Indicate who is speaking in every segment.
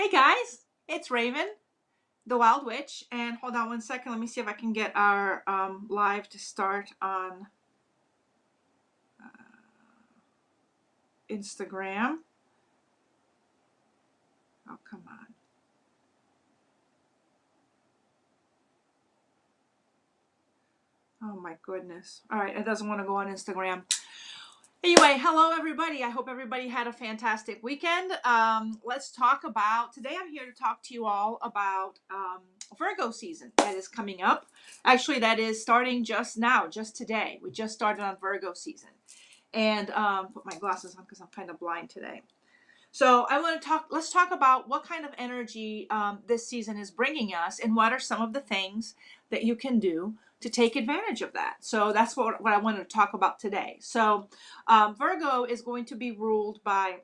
Speaker 1: Hey guys, it's Raven, the Wild Witch, and hold on one second. Let me see if I can get our live to start on Instagram. Oh, come on. Oh my goodness. All right, it doesn't want to go on Instagram. Anyway, hello everybody. I hope everybody had a fantastic weekend. Let's talk about, today I'm here to talk to you all about Virgo season that is coming up. Actually, that is starting just now, just today. We just started on Virgo season. And put my glasses on because I'm kind of blind today. So I want to let's talk about what kind of energy this season is bringing us and what are some of the things that you can do to take advantage of that. So that's what I wanted to talk about today. So Virgo is going to be ruled by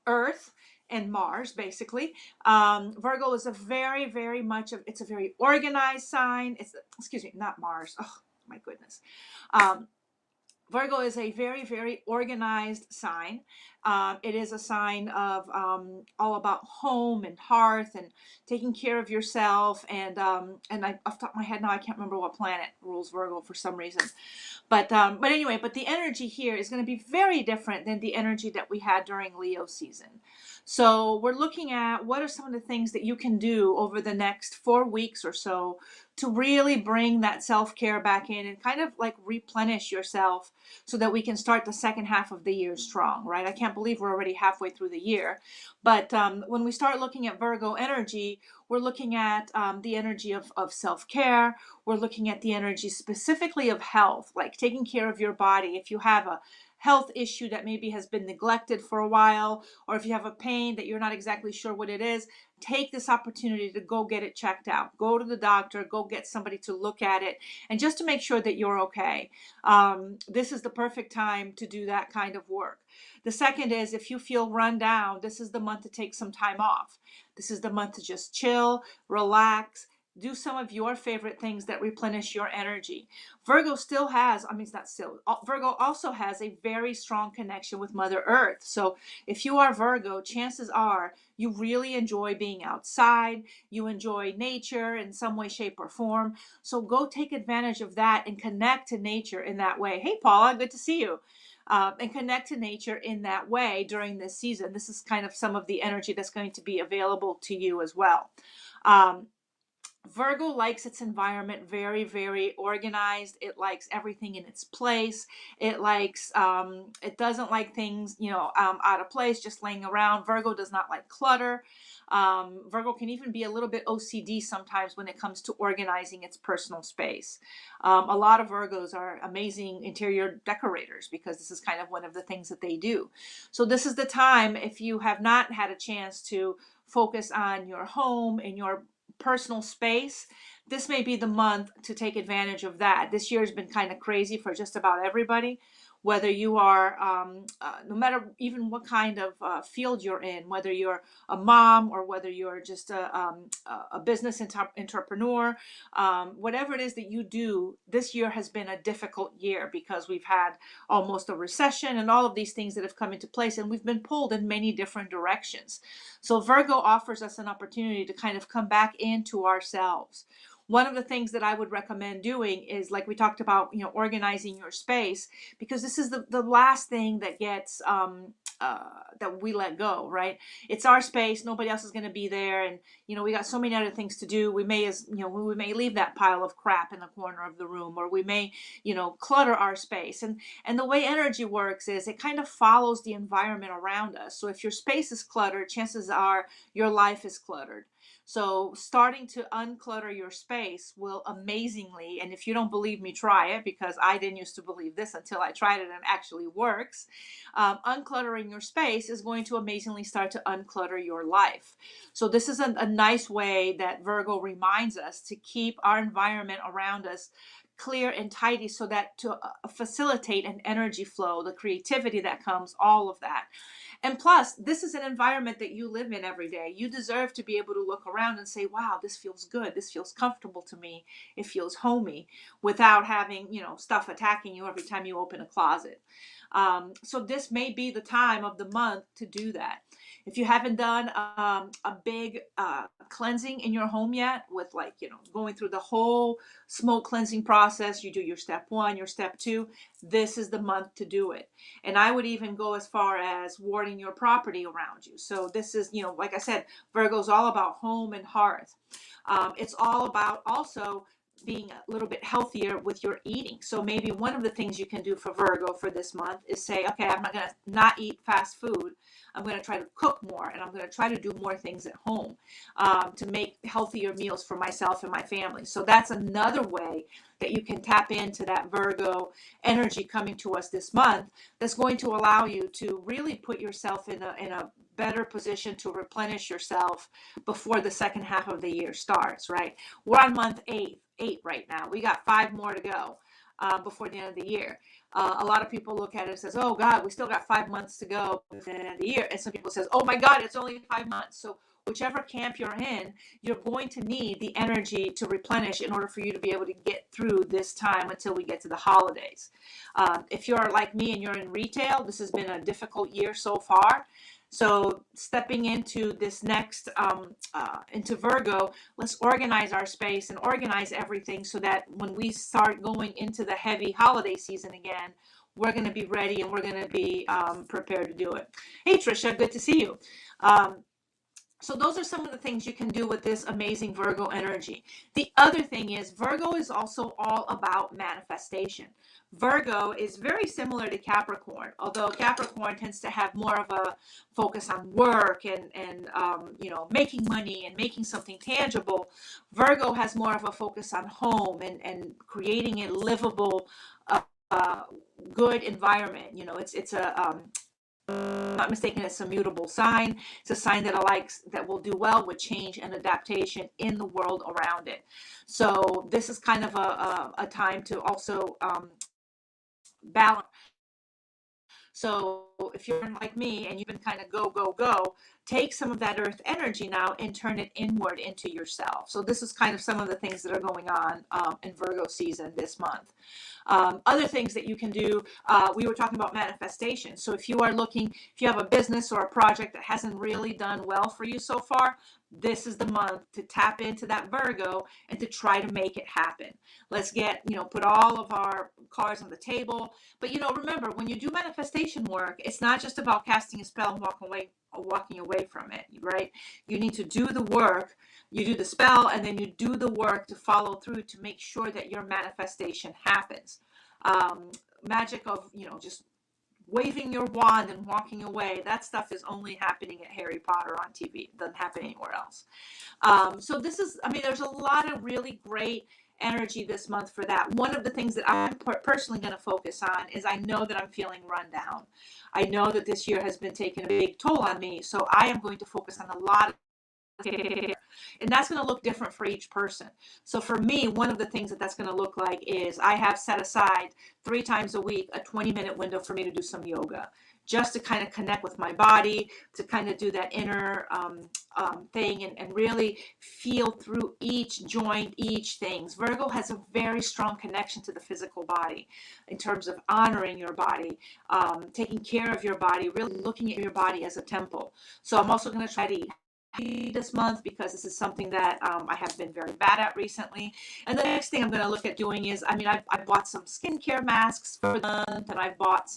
Speaker 1: Earth and Mars, basically. Virgo is a very much of, it's a very organized sign. It's, excuse me, not Mars. Oh, my goodness. Virgo is a very organized sign. It is a sign of all about home and hearth and taking care of yourself. And off the top of my head now, I can't remember what planet rules Virgo for some reason. But anyway, but the energy here is going to be very different than the energy that we had during Leo season. So we're looking at what are some of the things that you can do over the next 4 weeks or so to really bring that self-care back in and kind of like replenish yourself so that we can start the second half of the year strong, right? I can't believe we're already halfway through the year. But when we start looking at Virgo energy, we're looking at the energy of self-care. We're looking at the energy specifically of health, like taking care of your body. If you have a health issue that maybe has been neglected for a while, or if you have a pain that you're not exactly sure what it is, take this opportunity to go get it checked out. Go to the doctor, go get somebody to look at it, and just to make sure that you're okay. This is the perfect time to do that kind of work. The second is if you feel run down, this is the month to take some time off. This is the month to just chill, relax, do some of your favorite things that replenish your energy. Virgo still has, I mean, it's not still, Virgo also has a very strong connection with Mother Earth. So if you are Virgo, chances are you really enjoy being outside, you enjoy nature in some way, shape, or form. So go take advantage of that and connect to nature in that way. Hey, Paula, good to see you. And connect to nature in that way during this season. This is kind of some of the energy that's going to be available to you as well. Virgo likes its environment very organized. It likes everything in its place. It likes, it doesn't like things, out of place, just laying around. Virgo does not like clutter. Virgo can even be a little bit OCD sometimes when it comes to organizing its personal space. A lot of Virgos are amazing interior decorators because this is kind of one of the things that they do. So this is the time, if you have not had a chance to focus on your home and your personal space, this may be the month to take advantage of that. This year has been kind of crazy for just about everybody, whether you are, no matter even what kind of field you're in, whether you're a mom or whether you're just a business entrepreneur, whatever it is that you do, this year has been a difficult year because we've had almost a recession and all of these things that have come into place, and we've been pulled in many different directions. So Virgo offers us an opportunity to kind of come back into ourselves. One of the things that I would recommend doing is, like we talked about, organizing your space, because this is the last thing that gets, that we let go, right? It's our space. Nobody else is going to be there. And, we got so many other things to do. We may, we may leave that pile of crap in the corner of the room, or we may, clutter our space. And the way energy works is it kind of follows the environment around us. So if your space is cluttered, chances are your life is cluttered. So starting to unclutter your space will amazingly, and if you don't believe me, try it, because I didn't used to believe this until I tried it and it actually works. Uncluttering your space is going to amazingly start to unclutter your life. So this is a nice way that Virgo reminds us to keep our environment around us clear and tidy, so that to facilitate an energy flow, the creativity that comes, all of that. And plus, this is an environment that you live in every day. You deserve to be able to look around and say, wow, this feels good. This feels comfortable to me. It feels homey, without having, stuff attacking you every time you open a closet. So this may be the time of the month to do that. If you haven't done a big cleansing in your home yet, with like, going through the whole smoke cleansing process, you do your step 1, your step 2, this is the month to do it. And I would even go as far as warding your property around you. So this is, like I said, Virgo's all about home and hearth. It's all about also being a little bit healthier with your eating. So maybe one of the things you can do for Virgo for this month is say, okay, I'm not going to not eat fast food. I'm going to try to cook more, and I'm going to try to do more things at home to make healthier meals for myself and my family. So that's another way that you can tap into that Virgo energy coming to us this month, that's going to allow you to really put yourself in a better position to replenish yourself before the second half of the year starts, right? We're on month eight right now. We got 5 more to go before the end of the year. A lot of people look at it and says, oh God, we still got 5 months to go before the end of the year. And some people says, oh my God, it's only 5 months. So whichever camp you're in, you're going to need the energy to replenish in order for you to be able to get through this time until we get to the holidays. If you're like me and you're in retail, this has been a difficult year so far. So stepping into this next, into Virgo, let's organize our space and organize everything so that when we start going into the heavy holiday season again, we're going to be ready and we're going to be prepared to do it. Hey, Trisha, good to see you. So those are some of the things you can do with this amazing Virgo energy. The other thing is Virgo is also all about manifestation. Virgo is very similar to Capricorn, although Capricorn tends to have more of a focus on work and making money and making something tangible. Virgo has more of a focus on home and creating a livable, good environment. It's a not mistaken, it's a mutable sign. It's a sign that will do well with change and adaptation in the world around it. So this is kind of a time to also balance. So if you're like me and you've been kind of go, take some of that earth energy now and turn it inward into yourself. So this is kind of some of the things that are going on in Virgo season this month. Other things that you can do, we were talking about manifestation. So if you have a business or a project that hasn't really done well for you so far, this is the month to tap into that Virgo and to try to make it happen. Let's put all of our cards on the table. But, remember, when you do manifestation work, it's not just about casting a spell and walking away from it, right? You need to do the work. You do the spell, and then you do the work to follow through to make sure that your manifestation happens. Magic of, just waving your wand and walking away, that stuff is only happening at Harry Potter on TV. It doesn't happen anywhere else. So there's a lot of really great energy this month for that. One of the things that I'm personally going to focus on is I know that I'm feeling run down. I know that this year has been taking a big toll on me. So I am going to focus on a lot of, and that's going to look different for each person. So for me, one of the things that's going to look like is I have set aside 3 times a week a 20-minute window for me to do some yoga, just to kind of connect with my body, to kind of do that inner thing and really feel through each joint, each thing. Virgo has a very strong connection to the physical body in terms of honoring your body, taking care of your body, really looking at your body as a temple. So I'm also going to try to eat this month because this is something that I have been very bad at recently. And the next thing I'm going to look at doing is, I bought some skincare masks for the month, and I've bought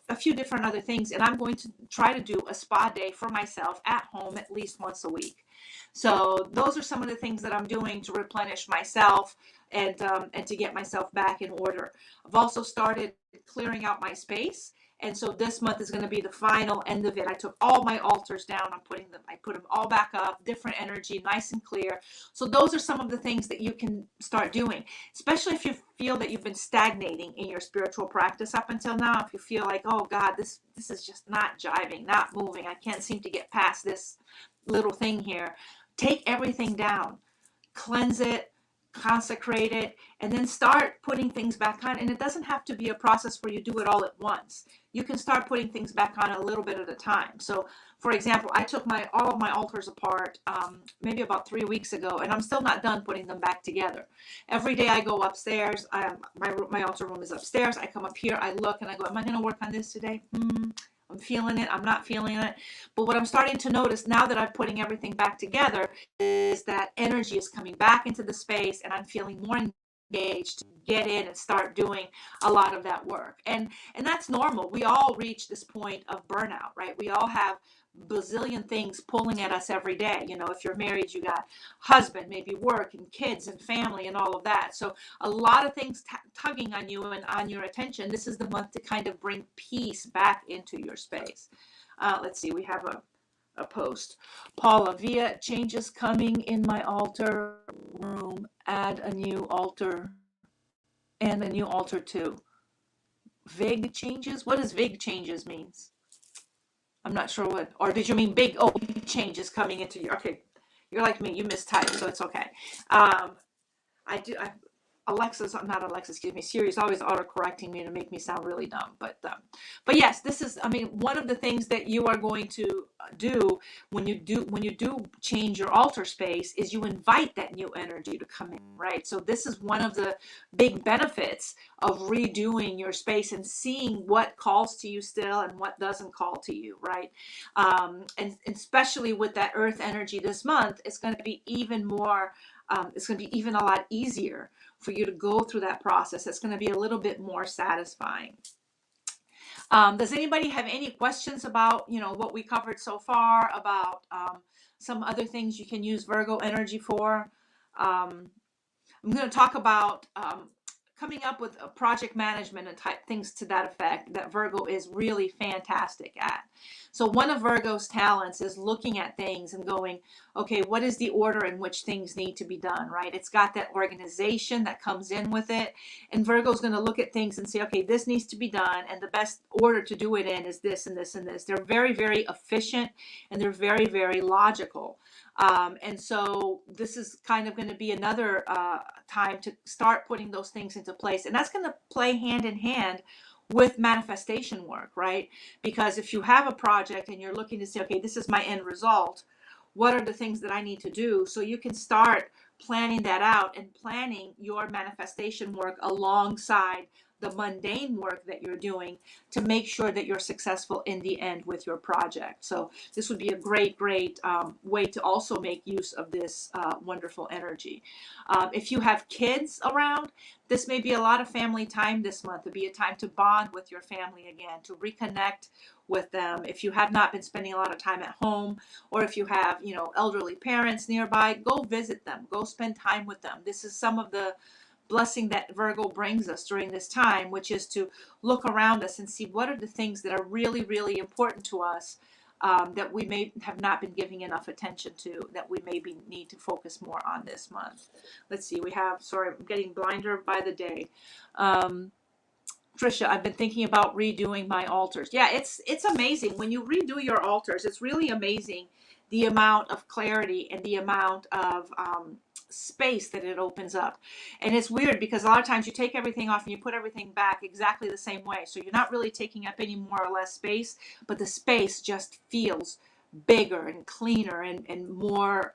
Speaker 1: a few different other things, and I'm going to try to do a spa day for myself at home at least once a week. So those are some of the things that I'm doing to replenish myself and to get myself back in order. I've also started clearing out my space. And so this month is going to be the final end of it. I took all my altars down. I put them all back up, different energy, nice and clear. So those are some of the things that you can start doing, especially if you feel that you've been stagnating in your spiritual practice up until now. If you feel like, oh God, this is just not jiving, not moving. I can't seem to get past this little thing here. Take everything down, cleanse it, consecrate it, and then start putting things back on. And it doesn't have to be a process where you do it all at once. You can start putting things back on a little bit at a time. So for example, I took all of my altars apart maybe about 3 weeks ago, and I'm still not done putting them back together. Every day I go upstairs. My altar room is upstairs. I come up here, I look, and I go, am I going to work on this today? I'm feeling it. I'm not feeling it. But what I'm starting to notice now that I'm putting everything back together is that energy is coming back into the space, and I'm feeling more engaged to get in and start doing a lot of that work. And that's normal. We all reach this point of burnout, right? We all have bazillion things pulling at us every day. You know, if you're married, you got husband, maybe work and kids and family and all of that. So a lot of things tugging on you and on your attention. This is the month to kind of bring peace back into your space. Let's see, we have a post. Paula, via changes coming in my altar room, add a new altar and a new altar too. Vig changes? What does vig changes means? I'm not sure what, or did you mean big changes coming into your, okay, you're like me, you mistyped, so it's okay. Siri's always auto-correcting me to make me sound really dumb. But yes, this is, I mean, one of the things that you are going to do when you do change your altar space is you invite that new energy to come in, right? So this is one of the big benefits of redoing your space and seeing what calls to you still and what doesn't call to you, right? And especially with that earth energy this month, it's going to be even more, it's going to be even a lot easier for you to go through that process. It's going to be a little bit more satisfying. Does anybody have any questions about, you know, what we covered so far, about some other things you can use Virgo energy for? I'm going to talk about coming up with a project management and type things to that effect that Virgo is really fantastic at. So one of Virgo's talents is looking at things and going, okay, what is the order in which things need to be done, right? It's got that organization that comes in with it. And Virgo's going to look at things and say, okay, this needs to be done. And the best order to do it in is this and this and this. They're very, very efficient, and they're very, very logical. And so this is kind of going to be another time to start putting those things into place. And that's going to play hand in hand with manifestation work, right? Because if you have a project and you're looking to say, okay, this is my end result, what are the things that I need to do? So you can start planning that out and planning your manifestation work alongside the mundane work that you're doing to make sure that you're successful in the end with your project. So this would be a great way to also make use of this wonderful energy. If you have kids around, this may be a lot of family time this month. It'd be a time to bond with your family again, to reconnect with them. If you have not been spending a lot of time at home, or if you have, you know, elderly parents nearby, go visit them, go spend time with them. This is some of the blessing that Virgo brings us during this time, which is to look around us and see what are the things that are really, really important to us, that we may have not been giving enough attention to, that we maybe need to focus more on this month. Let's see, we have, sorry, I'm getting blinder by the day. Trisha, I've been thinking about redoing my altars. Yeah, it's amazing. When you redo your altars, it's really amazing the amount of clarity and the amount of space that it opens up. And it's weird because a lot of times you take everything off and you put everything back exactly the same way. So you're not really taking up any more or less space, but the space just feels bigger and cleaner and more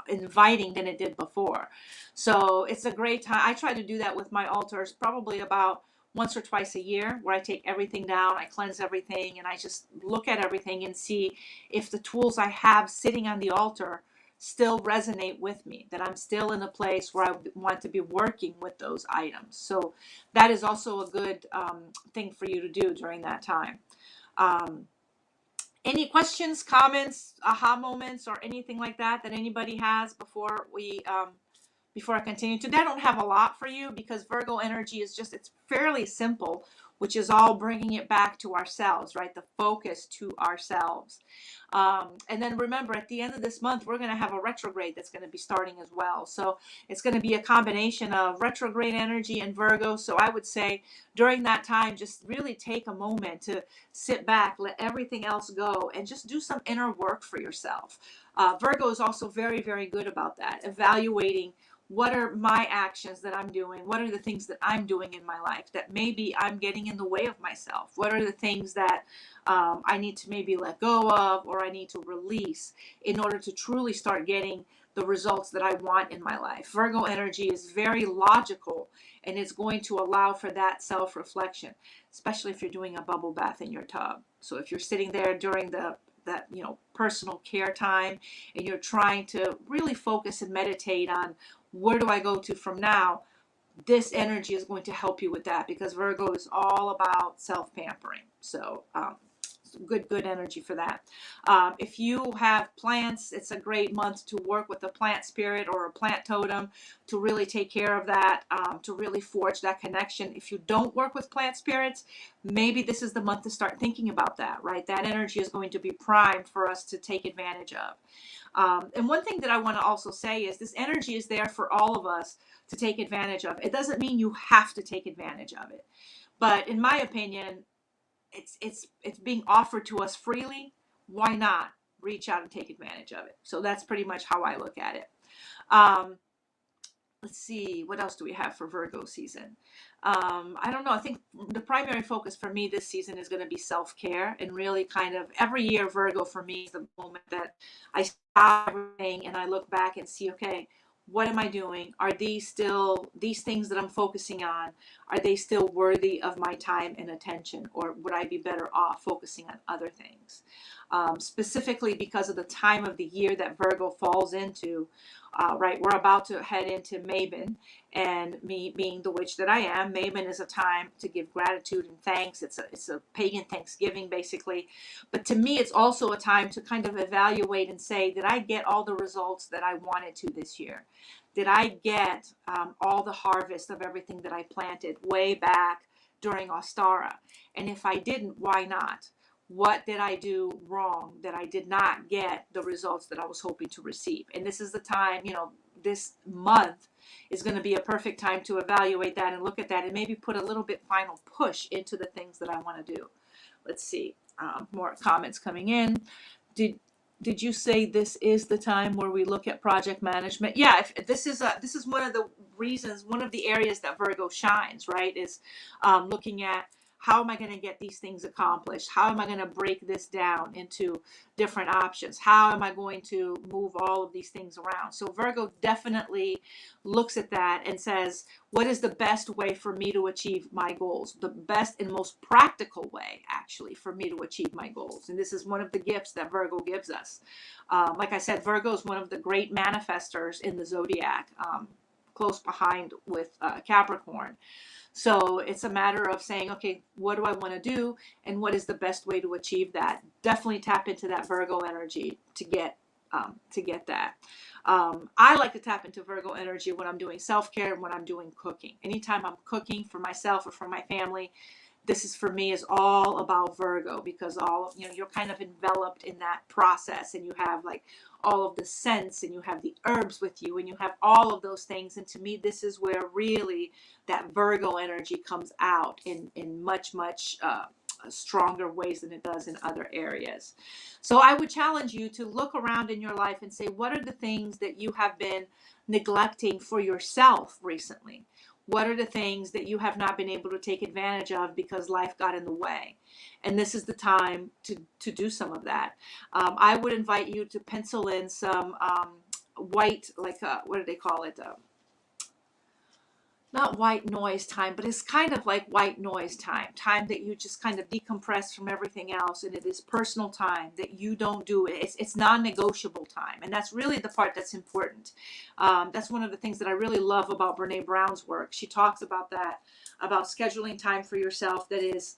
Speaker 1: inviting than it did before. So it's a great time. I try to do that with my altars probably about once or twice a year, where I take everything down, I cleanse everything, and I just look at everything and see if the tools I have sitting on the altar still resonate with me, that I'm still in a place where I want to be working with those items. So that is also a good thing for you to do during that time. Any questions, comments, aha moments, or anything like that anybody has before we before I continue? Today I don't have a lot for you because Virgo energy is just, it's fairly simple, which is all bringing it back to ourselves, right? The focus to ourselves. And then remember, at the end of this month, we're going to have a retrograde that's going to be starting as well. So it's going to be a combination of retrograde energy and Virgo. So I would say during that time, just really take a moment to sit back, let everything else go, and just do some inner work for yourself. Virgo is also very, very good about that, evaluating what are my actions that I'm doing? What are the things that I'm doing in my life that maybe I'm getting in the way of myself? What are the things that I need to maybe let go of, or I need to release in order to truly start getting the results that I want in my life? Virgo energy is very logical, and it's going to allow for that self-reflection, especially if you're doing a bubble bath in your tub. So if you're sitting there during that personal care time, and you're trying to really focus and meditate on where do I go to from now, this energy is going to help you with that, because Virgo is all about self-pampering. So good energy for that. If you have plants, it's a great month to work with a plant spirit or a plant totem to really take care of that, to really forge that connection. If you don't work with plant spirits, maybe this is the month to start thinking about that, right? That energy is going to be primed for us to take advantage of. And one thing that I want to also say is this energy is there for all of us to take advantage of. It doesn't mean you have to take advantage of it, but in my opinion, it's being offered to us freely. Why not reach out and take advantage of it? So that's pretty much how I look at it. Let's see, what else do we have for Virgo season? I don't know. I think the primary focus for me this season is going to be self-care, and really kind of every year Virgo for me is the moment that I stop everything and I look back and see, okay, what am I doing? Are these things that I'm focusing on, are they still worthy of my time and attention, or would I be better off focusing on other things? Specifically because of the time of the year that Virgo falls into, right? We're about to head into Mabon, and me being the witch that I am, Mabon is a time to give gratitude and thanks. It's a pagan Thanksgiving basically, but to me it's also a time to kind of evaluate and say, did I get all the results that I wanted to this year? Did I get all the harvest of everything that I planted way back during Ostara? And if I didn't, why not? What did I do wrong that I did not get the results that I was hoping to receive? And this is the time, this month is going to be a perfect time to evaluate that and look at that and maybe put a little bit final push into the things that I want to do. Let's see, more comments coming in. Did you say this is the time where we look at project management? Yeah, if this is one of the reasons, one of the areas that Virgo shines, right, is looking at how am I going to get these things accomplished? How am I going to break this down into different options? How am I going to move all of these things around? So Virgo definitely looks at that and says, what is the best way for me to achieve my goals? The best and most practical way, actually, for me to achieve my goals. And this is one of the gifts that Virgo gives us. Like I said, Virgo is one of the great manifestors in the zodiac, close behind with Capricorn. So it's a matter of saying, okay, what do I want to do, and what is the best way to achieve that? Definitely tap into that Virgo energy to get that. I like to tap into Virgo energy when I'm doing self-care and when I'm doing cooking. Anytime I'm cooking for myself or for my family, this is for me is all about Virgo, because you're kind of enveloped in that process, and you have like all of the scents, and you have the herbs with you, and you have all of those things. And to me, this is where really that Virgo energy comes out in much stronger ways than it does in other areas. So I would challenge you to look around in your life and say, what are the things that you have been neglecting for yourself recently? What are the things that you have not been able to take advantage of because life got in the way? And this is the time to do some of that. I would invite you to pencil in some white, like what do they call it? Not white noise time, but it's kind of like white noise time that you just kind of decompress from everything else, and it is personal time that you don't do it. It's non-negotiable time, and that's really the part that's important. That's one of the things that I really love about Brene Brown's work. She talks about that, about scheduling time for yourself that is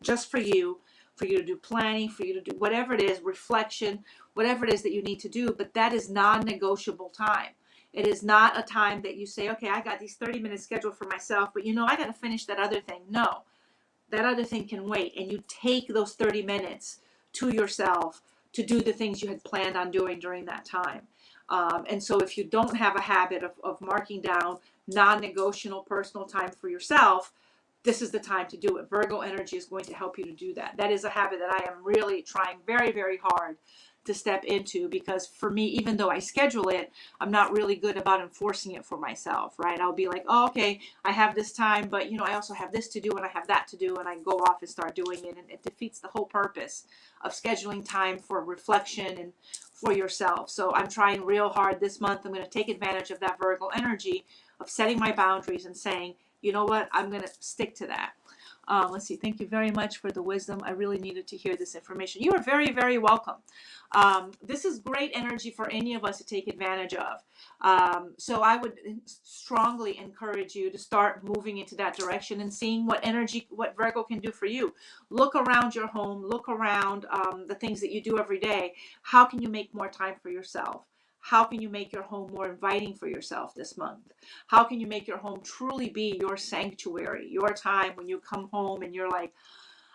Speaker 1: just for you to do planning, for you to do whatever it is, reflection, whatever it is that you need to do, but that is non-negotiable time. It is not a time that you say, okay, I got these 30 minutes scheduled for myself, but I got to finish that other thing. No, that other thing can wait. And you take those 30 minutes to yourself to do the things you had planned on doing during that time. And so if you don't have a habit of marking down non-negotiable personal time for yourself, this is the time to do it. Virgo energy is going to help you to do that. That is a habit that I am really trying very, very hard to step into, because for me, even though I schedule it, I'm not really good about enforcing it for myself, right? I'll be like, oh, okay, I have this time, but you know, I also have this to do and I have that to do, and I go off and start doing it, and it defeats the whole purpose of scheduling time for reflection and for yourself. So I'm trying real hard this month. I'm going to take advantage of that Virgo energy of setting my boundaries and saying, you know what, I'm going to stick to that. Let's see. Thank you very much for the wisdom. I really needed to hear this information. You are very, very welcome. This is great energy for any of us to take advantage of. So I would strongly encourage you to start moving into that direction and seeing what energy, what Virgo can do for you. Look around your home. Look around the things that you do every day. How can you make more time for yourself? How can you make your home more inviting for yourself this month? How can you make your home truly be your sanctuary, your time when you come home and you're like,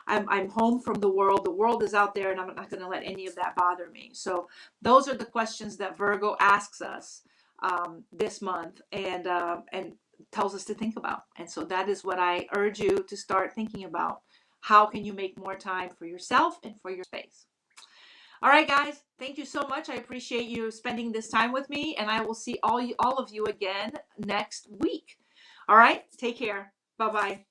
Speaker 1: I'm home from the world is out there, and I'm not going to let any of that bother me. So those are the questions that Virgo asks us this month, and tells us to think about. And so that is what I urge you to start thinking about. How can you make more time for yourself and for your space? All right, guys, thank you so much. I appreciate you spending this time with me, and I will see all of you again next week. All right, take care. Bye-bye.